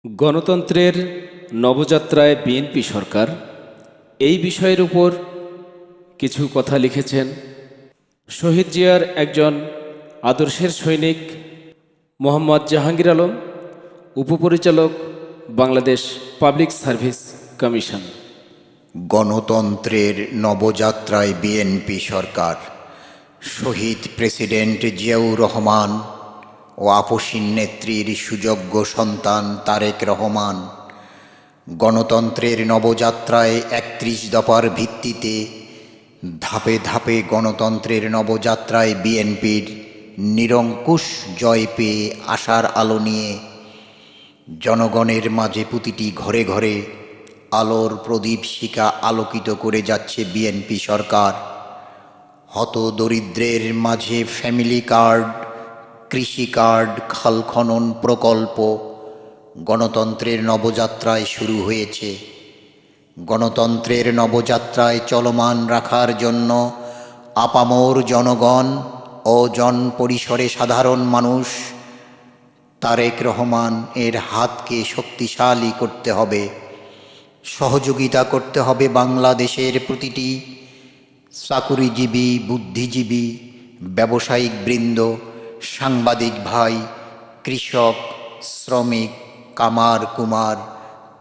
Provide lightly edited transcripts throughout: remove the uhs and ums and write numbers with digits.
গণতন্ত্রের নবযাত্রায় বিএনপি সরকার এই বিষয়ের উপর কিছু কথা লিখেছেন শহীদ জিয়ার একজন আদর্শের সৈনিক মোহাম্মদ জাহাঙ্গীর আলম, উপপরিচালক, বাংলাদেশ পাবলিক সার্ভিস কমিশন। গণতন্ত্রের নবযাত্রায় বিএনপি সরকার শহীদ প্রেসিডেন্ট জিয়াউর রহমান ও আপসীন নেত্রীর সুযোগ্য সন্তান তারেক রহমান গণতন্ত্রের নবযাত্রায় ৩১ দফার ভিত্তিতে ধাপে ধাপে গণতন্ত্রের নবযাত্রায় বিএনপির নিরঙ্কুশ জয় পেয়ে আশার আলো নিয়ে জনগণের মাঝে প্রতিটি ঘরে ঘরে আলোর প্রদীপ শিখা আলোকিত করে যাচ্ছে বিএনপি সরকার। হতদরিদ্রের মাঝে ফ্যামিলি কার্ড, কৃষি কার্ড, খাল খনন প্রকল্প গণতন্ত্রের নবযাত্রায় শুরু হয়েছে। গণতন্ত্রের নবযাত্রায় চলমান রাখার জন্য আপামর জনগণ ও জনপরিসরে সাধারণ মানুষ তারেক রহমান এর হাতকে শক্তিশালী করতে হবে, সহযোগিতা করতে হবে বাংলাদেশের প্রতিটি চাকুরিজীবী, বুদ্ধিজীবী, ব্যবসায়িক বৃন্দ, সাংবাদিক ভাই, কৃষক, শ্রমিক, কামার কুমার,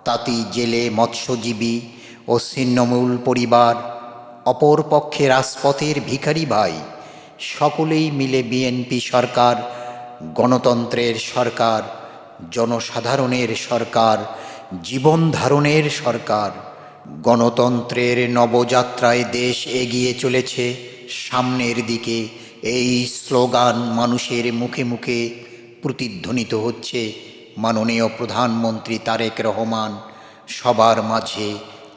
তাঁতি, জেলে, মৎস্যজীবী ও ছিন্নমূল পরিবার, অপরপক্ষে রাজপথের ভিখারি ভাই, সকলেই মিলে বিএনপি সরকার গণতন্ত্রের সরকার, জনসাধারণের সরকার, জীবন ধারণের সরকার। গণতন্ত্রের নবযাত্রায় দেশ এগিয়ে চলেছে সামনের দিকে, এই স্লোগান মানুষের মুখে মুখে প্রতিধ্বনিত হচ্ছে। মাননীয় প্রধানমন্ত্রী তারেক রহমান সবার মাঝে,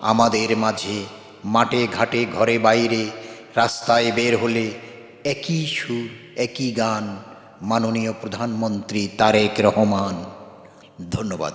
আমাদের মাঝে, মাঠে ঘাটে ঘরে বাইরে রাস্তায় বের হলে একই সুর, একই গান, মাননীয় প্রধানমন্ত্রী তারেক রহমান। ধন্যবাদ।